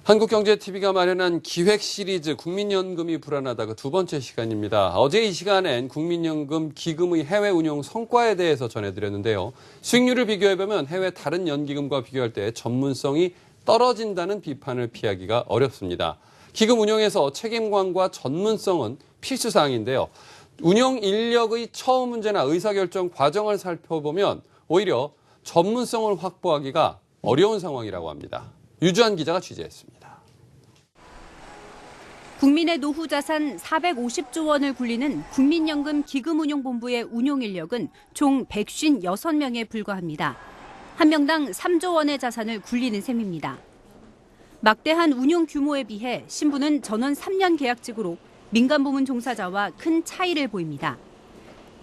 한국경제TV가 마련한 기획 시리즈 국민연금이 불안하다 그 두 번째 시간입니다. 어제 이 시간엔 국민연금 기금의 해외 운용 성과에 대해서 전해드렸는데요. 수익률을 비교해보면 해외 다른 연기금과 비교할 때 전문성이 떨어진다는 비판을 피하기가 어렵습니다. 기금 운용에서 책임감과 전문성은 필수사항인데요. 운용 인력의 처우 문제나 의사결정 과정을 살펴보면 오히려 전문성을 확보하기가 어려운 상황이라고 합니다. 유주한 기자가 취재했습니다. 국민의 노후 자산 450조 원을 굴리는 국민연금 기금운용본부의 운용 인력은 총 156명에 불과합니다. 한 명당 3조 원의 자산을 굴리는 셈입니다. 막대한 운용 규모에 비해 신부는 전원 3년 계약직으로 민간 부문 종사자와 큰 차이를 보입니다.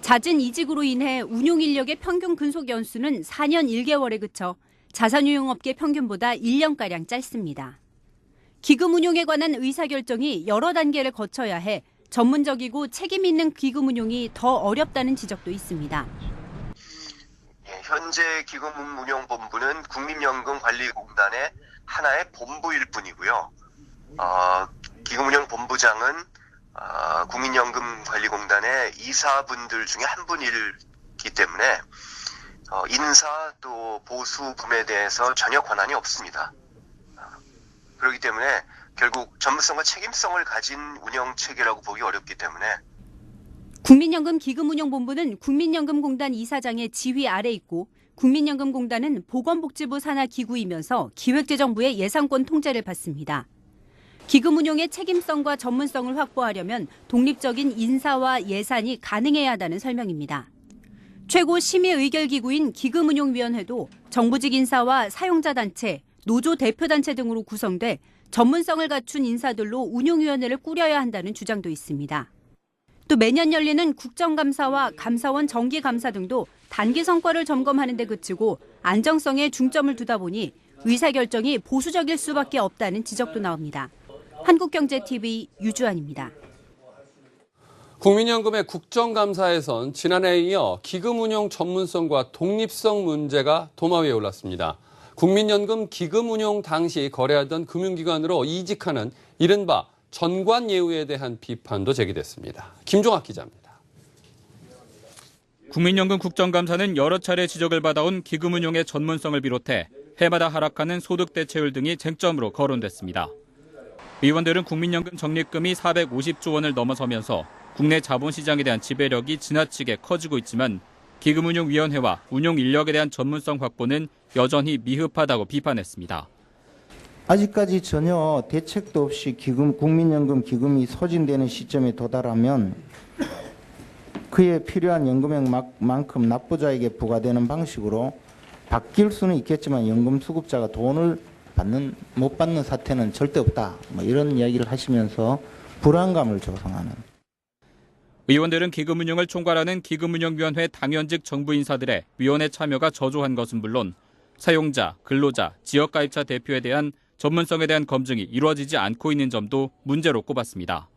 잦은 이직으로 인해 운용 인력의 평균 근속 연수는 4년 1개월에 그쳐 자산운용업계 평균보다 1년가량 짧습니다. 기금 운용에 관한 의사결정이 여러 단계를 거쳐야 해 전문적이고 책임 있는 기금 운용이 더 어렵다는 지적도 있습니다. 현재 기금운용본부는 국민연금관리공단의 하나의 본부일 뿐이고요. 기금운용본부장은 국민연금관리공단의 이사분들 중에 한 분이기 때문에 인사 또 보수분에 대해서 전혀 권한이 없습니다. 그렇기 때문에 결국 전문성과 책임성을 가진 운영체계라고 보기 어렵기 때문에 국민연금 기금운용본부는 국민연금공단 이사장의 지휘 아래 있고 국민연금공단은 보건복지부 산하 기구이면서 기획재정부의 예산권 통제를 받습니다. 기금운용의 책임성과 전문성을 확보하려면 독립적인 인사와 예산이 가능해야 한다는 설명입니다. 최고 심의 의결기구인 기금운용위원회도 정부직 인사와 사용자 단체, 노조 대표단체 등으로 구성돼 전문성을 갖춘 인사들로 운용위원회를 꾸려야 한다는 주장도 있습니다. 또 매년 열리는 국정감사와 감사원 정기감사 등도 단기 성과를 점검하는 데 그치고 안정성에 중점을 두다 보니 의사결정이 보수적일 수밖에 없다는 지적도 나옵니다. 한국경제TV 유주환입니다. 국민연금의 국정감사에선 지난해에 이어 기금운용 전문성과 독립성 문제가 도마 위에 올랐습니다. 국민연금 기금운용 당시 거래하던 금융기관으로 이직하는 이른바 전관예우에 대한 비판도 제기됐습니다. 김종학 기자입니다. 국민연금 국정감사는 여러 차례 지적을 받아온 기금운용의 전문성을 비롯해 해마다 하락하는 소득 대체율 등이 쟁점으로 거론됐습니다. 의원들은 국민연금 적립금이 450조 원을 넘어서면서 국내 자본시장에 대한 지배력이 지나치게 커지고 있지만 기금운용위원회와 운용 인력에 대한 전문성 확보는 여전히 미흡하다고 비판했습니다. 아직까지 전혀 대책도 없이 국민연금 기금이 소진되는 시점에 도달하면 그에 필요한 연금액만큼 납부자에게 부과되는 방식으로 바뀔 수는 있겠지만 연금 수급자가 돈을 못 받는 사태는 절대 없다. 이런 이야기를 하시면서 불안감을 조성하는. 의원들은 기금운용을 총괄하는 기금운용위원회 당연직 정부 인사들의 위원회 참여가 저조한 것은 물론 사용자, 근로자, 지역가입자 대표에 대한 전문성에 대한 검증이 이루어지지 않고 있는 점도 문제로 꼽았습니다.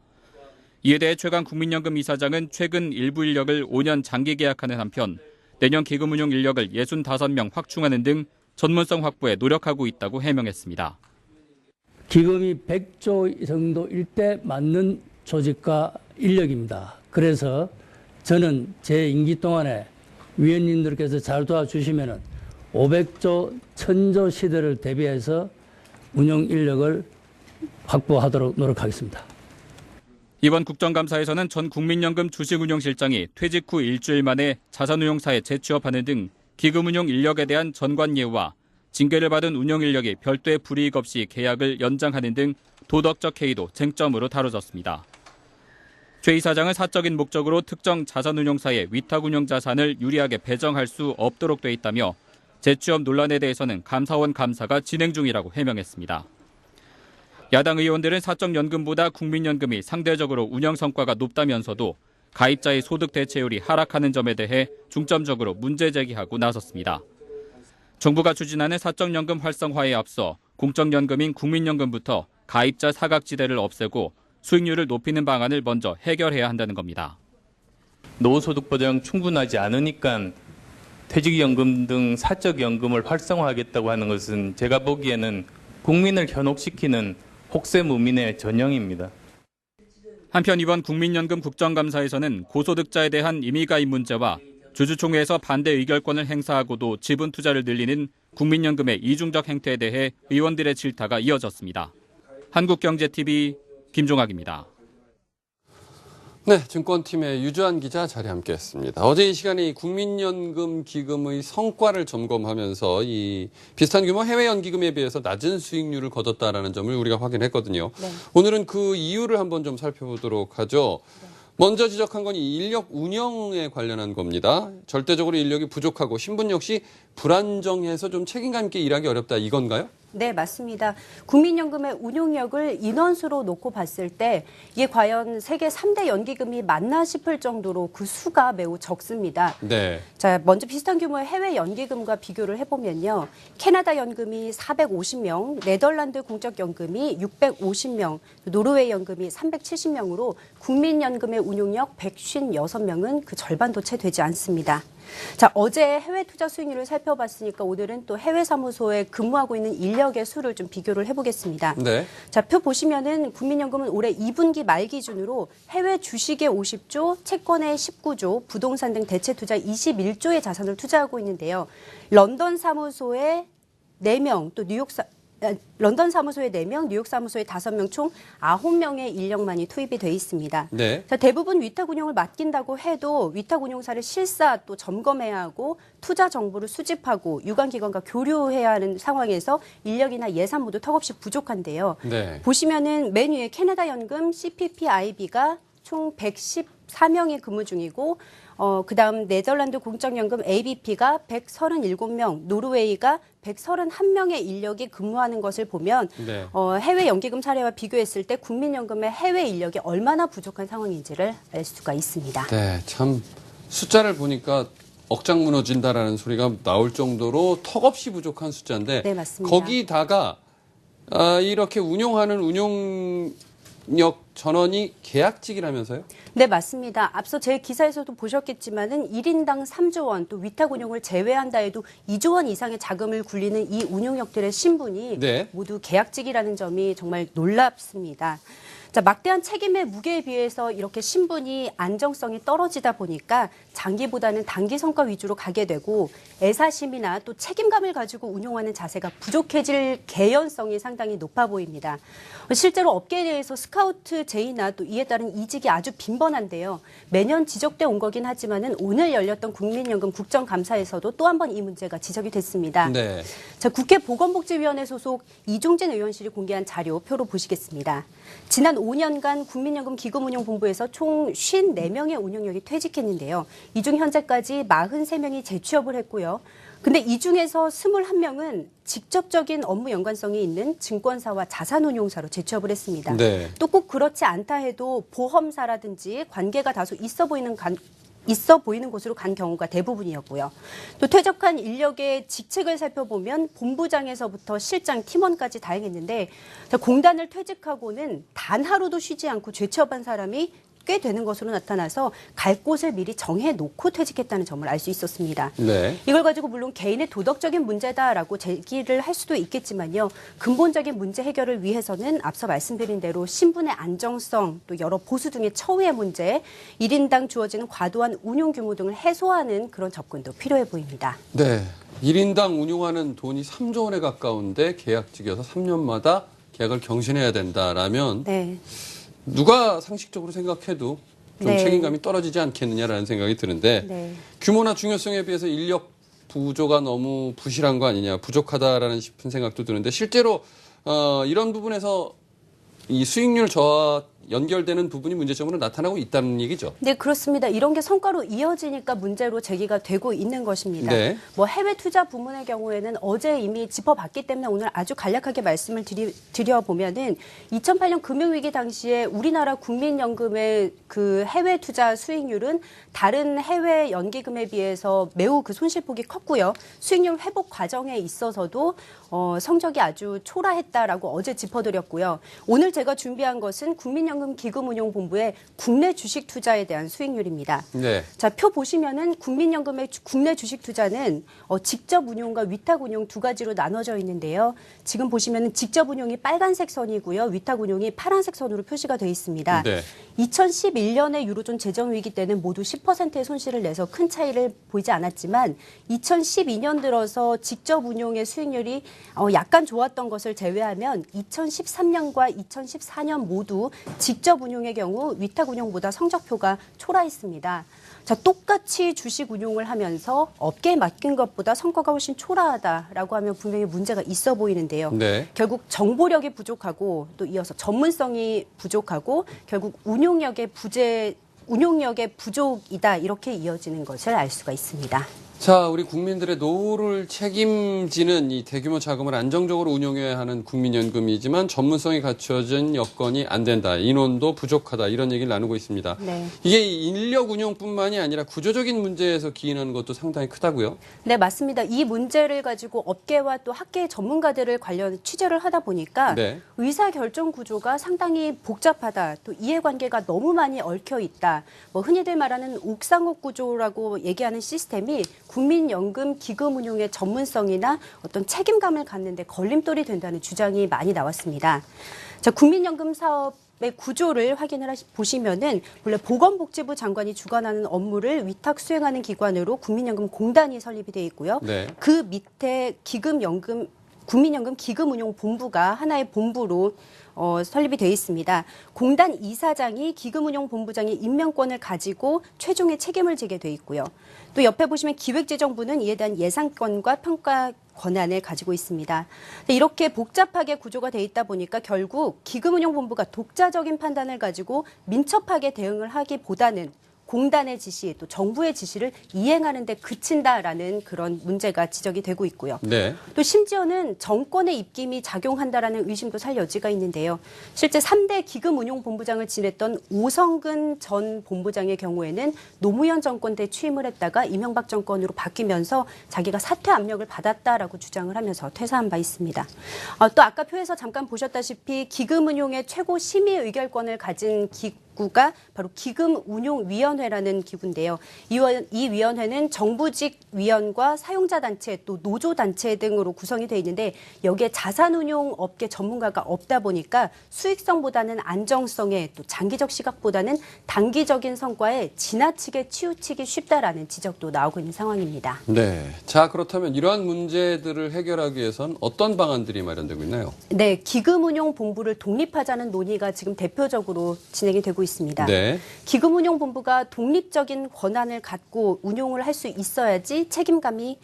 이에 대해 최강 국민연금 이사장은 최근 일부 인력을 5년 장기 계약하는 한편 내년 기금운용 인력을 65명 확충하는 등 전문성 확보에 노력하고 있다고 해명했습니다. 기금이 100조 정도일 때 맞는 조직과 인력입니다. 그래서 저는 제 임기 동안에 위원님들께서 잘 도와주시면 500조, 1000조 시대를 대비해서 운영 인력을 확보하도록 노력하겠습니다. 이번 국정감사에서는 전 국민연금 주식운용실장이 퇴직 후 일주일 만에 자산운용사에 재취업하는 등 기금운용 인력에 대한 전관예우와 징계를 받은 운용 인력이 별도의 불이익 없이 계약을 연장하는 등 도덕적 해이도 쟁점으로 다뤄졌습니다. 최 이사장은 사적인 목적으로 특정 자산운용사의 위탁운용 자산을 유리하게 배정할 수 없도록 돼 있다며 재취업 논란에 대해서는 감사원 감사가 진행 중이라고 해명했습니다. 야당 의원들은 사적연금보다 국민연금이 상대적으로 운영 성과가 높다면서도 가입자의 소득 대체율이 하락하는 점에 대해 중점적으로 문제 제기하고 나섰습니다. 정부가 추진하는 사적연금 활성화에 앞서 공적연금인 국민연금부터 가입자 사각지대를 없애고 수익률을 높이는 방안을 먼저 해결해야 한다는 겁니다. 노후소득 보장 충분하지 않으니까 퇴직연금 등 사적연금을 활성화하겠다고 하는 것은 제가 보기에는 국민을 현혹시키는 혹세무민의 전형입니다. 한편 이번 국민연금 국정감사에서는 고소득자에 대한 임의가입 문제와 주주총회에서 반대 의결권을 행사하고도 지분 투자를 늘리는 국민연금의 이중적 행태에 대해 의원들의 질타가 이어졌습니다. 한국경제TV 김종학입니다. 네, 증권팀의 유주한 기자 자리에 함께했습니다. 어제 이 시간에 국민연금 기금의 성과를 점검하면서 이 비슷한 규모 해외 연기금에 비해서 낮은 수익률을 거뒀다라는 점을 우리가 확인했거든요. 네. 오늘은 그 이유를 한번 좀 살펴보도록 하죠. 먼저 지적한 건 이 인력 운영에 관련한 겁니다. 절대적으로 인력이 부족하고 신분 역시 불안정해서 좀 책임감 있게 일하기 어렵다 이건가요? 네, 맞습니다. 국민연금의 운용력을 인원수로 놓고 봤을 때 이게 과연 세계 3대 연기금이 맞나 싶을 정도로 그 수가 매우 적습니다. 네. 자, 먼저 비슷한 규모의 해외 연기금과 비교를 해보면요. 캐나다 연금이 450명, 네덜란드 공적연금이 650명, 노르웨이 연금이 370명으로 국민연금의 운용력 156명은 그 절반도 채 되지 않습니다. 자, 어제 해외 투자 수익률을 살펴봤으니까 오늘은 또 해외 사무소에 근무하고 있는 인력의 수를 좀 비교를 해보겠습니다. 네. 자, 표 보시면은 국민연금은 올해 2분기 말 기준으로 해외 주식에 50조, 채권에 19조, 부동산 등 대체 투자 21조의 자산을 투자하고 있는데요. 런던 사무소에 4명, 또 런던 사무소에 4명, 뉴욕 사무소에 5명, 총 9명의 인력만이 투입이 돼 있습니다. 네. 자, 대부분 위탁 운용을 맡긴다고 해도 위탁 운용사를 실사 또 점검해야 하고 투자 정보를 수집하고 유관기관과 교류해야 하는 상황에서 인력이나 예산 모두 턱없이 부족한데요. 네. 보시면은 맨 위에 캐나다 연금 CPPIB가 총 114명이 근무 중이고 그다음 네덜란드 공적연금 ABP가 137명, 노르웨이가 131명의 인력이 근무하는 것을 보면 네. 해외 연기금 사례와 비교했을 때 국민연금의 해외 인력이 얼마나 부족한 상황인지를 알 수가 있습니다. 네, 참 숫자를 보니까 억장 무너진다라는 소리가 나올 정도로 턱없이 부족한 숫자인데 네, 맞습니다. 거기다가 이렇게 운용하는 운용력 전원이 계약직이라면서요? 네, 맞습니다. 앞서 제 기사에서도 보셨겠지만은 1인당 3조 원, 또 위탁 운용을 제외한다 해도 2조 원 이상의 자금을 굴리는 이 운용력들의 신분이 네. 모두 계약직이라는 점이 정말 놀랍습니다. 자, 막대한 책임의 무게에 비해서 이렇게 신분이 안정성이 떨어지다 보니까 장기보다는 단기 성과 위주로 가게 되고 애사심이나 또 책임감을 가지고 운용하는 자세가 부족해질 개연성이 상당히 높아 보입니다. 실제로 업계에 대해서 스카우트 제의나 또 이에 따른 이직이 아주 빈번한데요. 매년 지적돼 온 거긴 하지만은 오늘 열렸던 국민연금 국정감사에서도 또 한 번 이 문제가 지적이 됐습니다. 네. 자, 국회 보건복지위원회 소속 이종진 의원실이 공개한 자료 표로 보시겠습니다. 지난 5년간 국민연금 기금운용본부에서 총 54명의 운용력이 퇴직했는데요. 이 중 현재까지 43명이 재취업을 했고요. 근데 이 중에서 21명은 직접적인 업무 연관성이 있는 증권사와 자산운용사로 재취업을 했습니다. 네. 또 꼭 그렇지 않다 해도 보험사라든지 관계가 다소 있어 보이는 곳으로 간 경우가 대부분이었고요. 또 퇴직한 인력의 직책을 살펴보면 본부장에서부터 실장, 팀원까지 다행했는데 공단을 퇴직하고는 단 하루도 쉬지 않고 재취업한 사람이 꽤 되는 것으로 나타나서 갈 곳을 미리 정해놓고 퇴직했다는 점을 알 수 있었습니다. 네. 이걸 가지고 물론 개인의 도덕적인 문제다라고 제기를 할 수도 있겠지만요. 근본적인 문제 해결을 위해서는 앞서 말씀드린 대로 신분의 안정성, 또 여러 보수 등의 처우의 문제, 1인당 주어지는 과도한 운용 규모 등을 해소하는 그런 접근도 필요해 보입니다. 네. 1인당 운용하는 돈이 3조 원에 가까운데 계약직이어서 3년마다 계약을 경신해야 된다라면 네. 누가 상식적으로 생각해도 좀 네. 책임감이 떨어지지 않겠느냐라는 생각이 드는데 네. 규모나 중요성에 비해서 인력 부조가 너무 부실한 거 아니냐, 부족하다라는 싶은 생각도 드는데 실제로 이런 부분에서 이 수익률 저하 연결되는 부분이 문제점으로 나타나고 있다는 얘기죠. 네, 그렇습니다. 이런 게 성과로 이어지니까 문제로 제기가 되고 있는 것입니다. 네. 뭐 해외 투자 부문의 경우에는 어제 이미 짚어봤기 때문에 오늘 아주 간략하게 말씀을 드려보면은 2008년 금융위기 당시에 우리나라 국민연금의 그 해외 투자 수익률은 다른 해외 연기금에 비해서 매우 그 손실폭이 컸고요. 수익률 회복 과정에 있어서도 성적이 아주 초라했다라고 어제 짚어드렸고요. 오늘 제가 준비한 것은 국민연금 국민연금기금운용본부의 국내 주식 투자에 대한 수익률입니다. 네. 자, 표 보시면은 국민연금의 국내 주식 투자는 직접 운용과 위탁 운용 두 가지로 나눠져 있는데요. 지금 보시면은 직접 운용이 빨간색 선이고요. 위탁 운용이 파란색 선으로 표시가 되어 있습니다. 네. 2011년의 유로존 재정 위기 때는 모두 10%의 손실을 내서 큰 차이를 보이지 않았지만 2012년 들어서 직접 운용의 수익률이 약간 좋았던 것을 제외하면 2013년과 2014년 모두 직접 운용의 경우 위탁 운용보다 성적표가 초라했습니다. 자, 똑같이 주식 운용을 하면서 업계에 맡긴 것보다 성과가 훨씬 초라하다라고 하면 분명히 문제가 있어 보이는데요. 네. 결국 정보력이 부족하고 또 이어서 전문성이 부족하고 결국 운용력의 부족이다 이렇게 이어지는 것을 알 수가 있습니다. 자, 우리 국민들의 노후를 책임지는 이 대규모 자금을 안정적으로 운용해야 하는 국민연금이지만 전문성이 갖춰진 여건이 안 된다. 인원도 부족하다. 이런 얘기를 나누고 있습니다. 네. 이게 인력 운용뿐만이 아니라 구조적인 문제에서 기인하는 것도 상당히 크다고요? 네, 맞습니다. 이 문제를 가지고 업계와 또 학계 전문가들을 관련 취재를 하다 보니까 네. 의사결정 구조가 상당히 복잡하다. 또 이해관계가 너무 많이 얽혀 있다. 흔히들 말하는 옥상옥 구조라고 얘기하는 시스템이 국민연금 기금 운용의 전문성이나 어떤 책임감을 갖는 데 걸림돌이 된다는 주장이 많이 나왔습니다. 자, 국민연금 사업의 구조를 보시면은 원래 보건복지부 장관이 주관하는 업무를 위탁 수행하는 기관으로 국민연금공단이 설립이 되어 있고요. 네. 그 밑에 국민연금 기금운용본부가 하나의 본부로 설립이 되어 있습니다. 공단 이사장이 기금운용본부장의 임명권을 가지고 최종의 책임을 지게 되어 있고요. 또 옆에 보시면 기획재정부는 이에 대한 예산권과 평가 권한을 가지고 있습니다. 이렇게 복잡하게 구조가 돼 있다 보니까 결국 기금운용본부가 독자적인 판단을 가지고 민첩하게 대응을 하기보다는 공단의 지시, 또 정부의 지시를 이행하는 데 그친다라는 그런 문제가 지적이 되고 있고요. 네. 또 심지어는 정권의 입김이 작용한다라는 의심도 살 여지가 있는데요. 실제 3대 기금운용본부장을 지냈던 오성근 전 본부장의 경우에는 노무현 정권 때 취임을 했다가 이명박 정권으로 바뀌면서 자기가 사퇴 압력을 받았다라고 주장을 하면서 퇴사한 바 있습니다. 또 아까 표에서 잠깐 보셨다시피 기금운용의 최고 심의 의결권을 가진 기구가 바로 기금운용위원회라는 기구인데요. 이 위원회는 정부직 위원과 사용자단체 또 노조단체 등으로 구성이 되어 있는데 여기에 자산운용 업계 전문가가 없다 보니까 수익성보다는 안정성에 또 장기적 시각보다는 단기적인 성과에 지나치게 치우치기 쉽다라는 지적도 나오고 있는 상황입니다. 네. 자, 그렇다면 이러한 문제들을 해결하기 위해선 어떤 방안들이 마련되고 있나요? 네, 기금운용본부를 독립하자는 논의가 지금 대표적으로 진행이 되고 있습니다. 네. 기금운용본부가 독립적인 권한을 갖고 운용을 할 수 있어야지 책임감이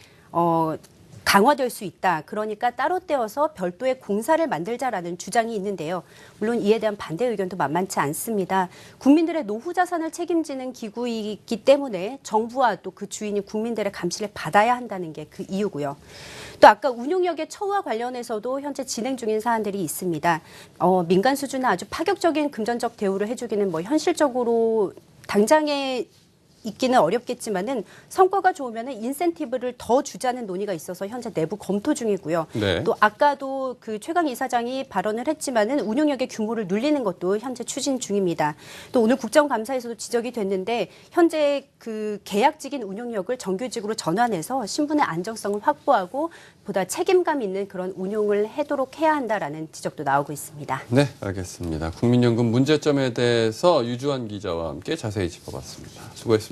강화될 수 있다. 그러니까 따로 떼어서 별도의 공사를 만들자라는 주장이 있는데요. 물론 이에 대한 반대 의견도 만만치 않습니다. 국민들의 노후 자산을 책임지는 기구이기 때문에 정부와 또 그 주인이 국민들의 감시를 받아야 한다는 게 그 이유고요. 또 아까 운용력의 처우와 관련해서도 현재 진행 중인 사안들이 있습니다. 민간 수준의 아주 파격적인 금전적 대우를 해주기는 현실적으로 당장에 있기는 어렵겠지만은 성과가 좋으면 인센티브를 더 주자는 논의가 있어서 현재 내부 검토 중이고요. 네. 또 아까도 그 최강 이사장이 발언을 했지만은 운용력의 규모를 늘리는 것도 현재 추진 중입니다. 또 오늘 국정감사에서도 지적이 됐는데 현재 그 계약직인 운용력을 정규직으로 전환해서 신분의 안정성을 확보하고 보다 책임감 있는 그런 운용을 하도록 해야 한다라는 지적도 나오고 있습니다. 네, 알겠습니다. 국민연금 문제점에 대해서 유주환 기자와 함께 자세히 짚어봤습니다. 수고했습니다.